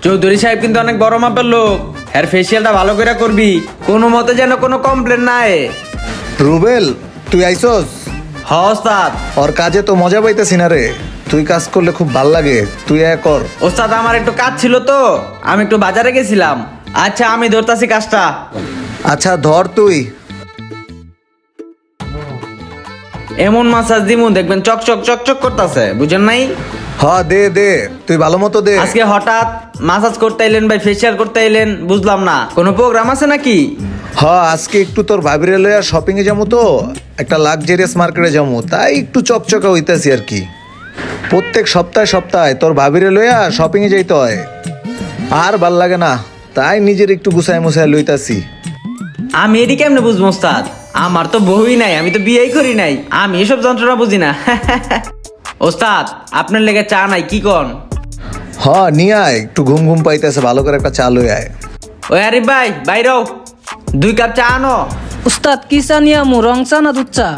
চৌধুরী সাহেব কিন্তু অনেক বড় মাপের লোক, এর ফেসিয়ালটা ভালো করে করবি, কোনো মতে যেন কোনো কমপ্লেন নাই। রুবেল, তুই আইসস? হ্যাঁ ওস্তাদ। ওর কাজে তো মজা পাইতেছি না রে, তুই কাজ করলে খুব ভাল লাগে, তুই কর। ওস্তাদ আমার একটু কাজ ছিল তো, আমি একটু বাজারে গেছিলাম। আচ্ছা আমি ধরতাছি কাজটা। আচ্ছা ধর তুই। এমন মাসাজ দিমু দেখবেন চকচক চকচক করতেছে, বুঝেন নাই? হ্যাঁ দে দে, তুই ভালো মতো দে। আজকে হঠাৎ মাসাজ করতে আইলেন ভাই, ফেসিয়াল করতে আইলেন, বুঝলাম না, কোনো প্রোগ্রাম আছে নাকি? হ্যাঁ আজকে একটু তোর ভাবিরে লইয়া শপিং এ যাবো তো, একটা লাক্সারিয়াস মার্কেটে যাবো, তাই একটু চকচকা হইতাছি আর কি। প্রত্যেক সপ্তাহে সপ্তাহে তোর ভাবিরে লইয়া শপিং এ যাইতে হয়, আর ভাল লাগে না, তাই নিজের একটু গুছাই মুছাই লইতাছি। আমি এটি কেমনে বুঝবো ওস্তাদ? আমার তো বউই নাই, আমি তো বিয়েই করি নাই, আমি এসব যন্ত্রণা বুঝি না। ওস্তাদ আপনার লেগে চা নাই কি কন? হ্যাঁ নিয়ে আয়, একটু ঘুম ঘুম পাইতেছে, ভালো করে একটা চা লই আয়। ওই আরিফ ভাই বাইরেও 2 কাপ চা আনো। উস্তাদ কি চা নিয়ে আমু, রং চা না দুধ চা?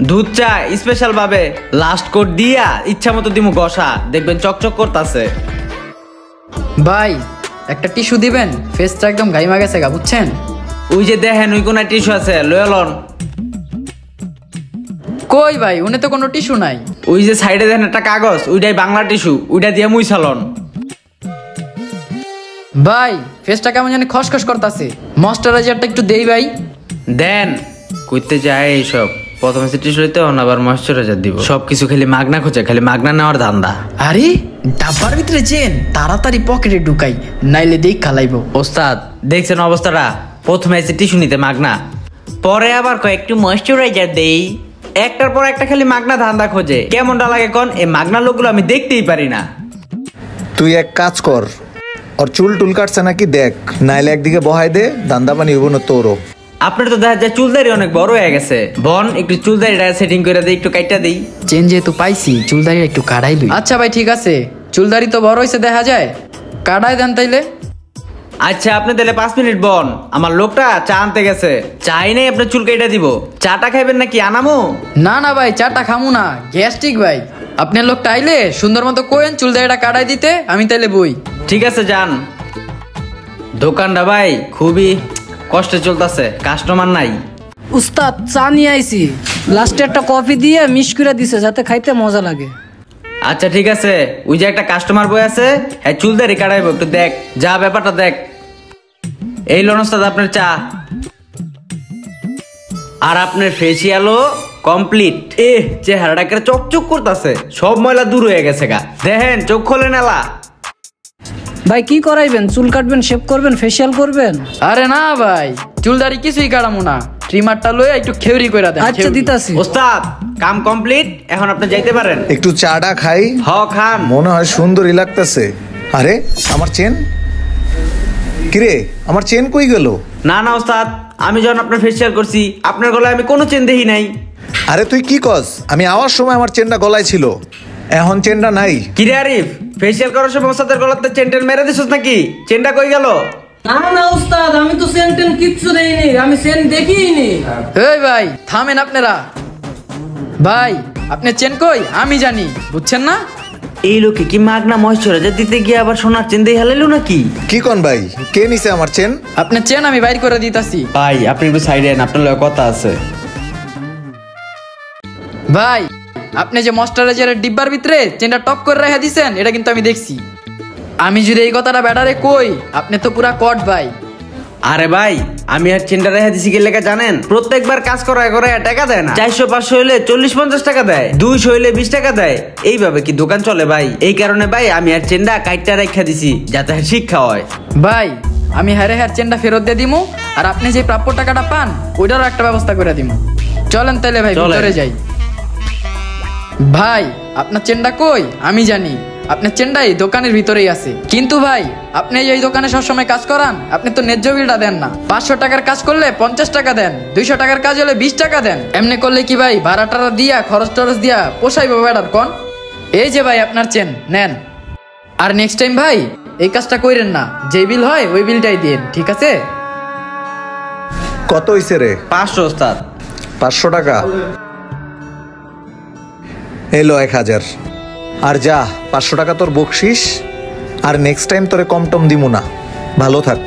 দুধ চা স্পেশাল ভাবে, লাস্ট কোট দিয়া ইচ্ছা মতো দিমু ঘষা, দেখবেন চকচক করতেছে। ভাই একটা টিস্যু দিবেন, ফেসটা একদম গাইমা গেছে গা, বুঝছেন? ওই যে দেখেন ওই কোন টিস্যু আছে, লয়লন। কই ভাই, উনি তো কোনো টিস্যু নাই। ওই যে সাইডে দেখেন একটা কাগজ, ওইটাই বাংলা টিস্যু, ওইটা দিয়ে মুইছালন। ভাই ফেসটা কেমন জানি খসখস করতেছে, ময়শ্চারাইজারটা একটু দেই ভাই। দেন কইতে যায় এইসব, প্রথমে টিস্যু লইতে হন, আবার ময়শ্চারাইজার দিব, সবকিছু খালি মাগনা খোঁজে, খালি মাগনা নেওয়ার ধান্দা। আরে ডাব্বার ভিতরে চেন, তাড়াতাড়ি পকেটে ঢুকাই, নাইলে দেখ খালাইবো। ওস্তাদ দেখছেন অবস্থাটা, প্রথমে এসে টিস্যু নিতে মাগনা, পরে আবার কয়েকটু ময়শ্চারাইজার দেই, একটার পর একটা খালি মাগনা ধান্দা খোঁজে। কেমনটা লাগে কোন? এই মাগনা লোকগুলো আমি দেখতেই পারি না। তুই এক কাজ কর, ওর চুল টুল কাটছে নাকি দেখ, নাইলে একদিকে বহাই দে, দান্দা পানি হইব না তোরও। আপনার তো দেখা যায় চুলদারি অনেক বড় হয়ে গেছে, বন একটু চুলদারিটা সেটিং করে দেই, একটু কাইটা দেই। চেন যেহেতু পাইছি, চুলদারি একটু কাটাই লই। আচ্ছা ভাই ঠিক আছে, চুলদারি তো বড় হইছে দেখা যায়, কাটাই দেন তাইলে। আচ্ছা আপনি তাহলে 5 মিনিট বন, আমার লোকটা চা আনতে গেছে, চাই নাই আপনার চুল কেটে দিব। চাটা খাইবেন নাকি আনামো? না না ভাই চাটা খামু না, গ্যাস্ট্রিক ভাই। আপনার লোকটা আইলে সুন্দর মতো কোয়েন চুলদারিটা কাটাই দিতে, আমি তাইলে বই। ঠিক আছে যান। দোকানটা ভাই খুবই কষ্টে চলতেছে, কাস্টমার নাই। উস্তাদ চা নিয়ে আইছি, লাস্টে একটা কফি দিয়ে মিক্স করে দিছে যাতে খাইতে মজা লাগে। আচ্ছা ঠিক আছে, ওই যে একটা কাস্টমার বই আছে, হ্যাঁ চুলদারি কাটাইবো, একটু দেখ যা ব্যাপারটা দেখ। এই লোন ওস্তাদ আপনার চা, আর আপনার ফেসিয়ালও কমপ্লিট। চেহারাটাকে চকচক করতেছে, সব ময়লা দূর হয়ে গেছে গা, দেখেন চোখ খোলে নেলা। ভাই কি করাইবেন? চুল কাটবেন, শেভ করবেন, ফেসিয়াল করবেন? আরে না ভাই, চুলদারি কিছুই কাটামু না, ট্রিমারটা লয়ে একটু খেউরি কইরা দেন। আচ্ছা দিতাছি। ওস্তাদ কাম কমপ্লিট, এখন আপনি যাইতে পারেন। একটু চাটা খাই, হ খান। মনে হয় সুন্দরই লাগতেছে। আরে আমার চেন কিরে, আমার চেন কই গেল? না না ওস্তাদ, আমি যখন আপনার ফেসিয়াল করছি আপনার গলায় আমি কোনো চেন দেখি নাই। আরে তুই কি কস? আমি আওয়ার সময় আমার চেনটা গলায় ছিল, এখন চেনটা নাই। কিরে আরিফ, ফেসিয়াল করার সময় ওস্তাদের গলাতে চেন টেন মেরে দিছিস নাকি? চেনটা কই গেল? না না উস্তাদ, আমি তো সেন টেন কিচ্ছু দেইনি, আমি সেন দেখিইনি। এই ভাই থামেন আপনারা, ভাই আপনার চেন কই আমি জানি, বুঝছেন না? এই লোকে কি মাগনা ময়শ্চারাইজার দিতে গিয়ে আবার সোনার চেন দিয়ে হালাইলো নাকি? কি কোন ভাই, কে নিছে আমার চেন? আপনার চেন আমি বাইর করে দিতাছি। ভাই আপনি একটু সাইডে আন, আপনার লগে কথা আছে। ভাই আপনি যে ময়শ্চারাইজারের ডিব্বার ভিতরে চেনটা টপ করে রেখে দিছেন, এটা কিন্তু আমি দেখছি। আমি যদি এই কথাটা ব্যাটারে কই, আপনি তো পুরা কট ভাই। আরে ভাই আমি আর চেনটা রেখে দিছি কি লেগে জানেন? প্রত্যেকবার কাজ করায় করায় টাকা দেয় না, 400-500 হইলে 40-50 টাকা দেয়, 200 হইলে 20 টাকা দেয়। এইভাবে কি দোকান চলে ভাই? এই কারণে ভাই আমি আর চেনটা কাইটটা রেখে দিছি, যাতে শিক্ষা হয়। ভাই আমি হারে হার চেনটা ফেরত দিয়ে দিমু, আর আপনি যে প্রাপ্য টাকাটা পান ওইটারও একটা ব্যবস্থা করে দিমু। চলেন তাহলে ভাই ভিতরে যাই। ভাই আপনার চেনটা কই আমি জানি, আপনার চেনটাই দোকানের ভিতরেই আছে। কিন্তু ভাই আপনি এই দোকানে সবসময় কাজ করান, আপনি তো ন্যায্য বিলটা দেন না। 500 টাকার কাজ করলে 50 টাকা দেন, 200 টাকার কাজ হলে 20 টাকা দেন। এমনি করলে কি ভাই ভাড়া টাড়া দিয়া খরচ টরচ দিয়া পোষাইবো ব্যাটার কোন? এই যে ভাই আপনার চেন নেন, আর নেক্সট টাইম ভাই এই কাজটা কইরেন না, যে বিল হয় ওই বিলটাই দিন, ঠিক আছে? কত হইছে রে? 500 ওস্তাদ। 500 টাকা এলো 1000। আর যা 500 টাকা তোর বকশিস, আর নেক্সট টাইম তোরে কম টম দিমু না। ভালো থাক।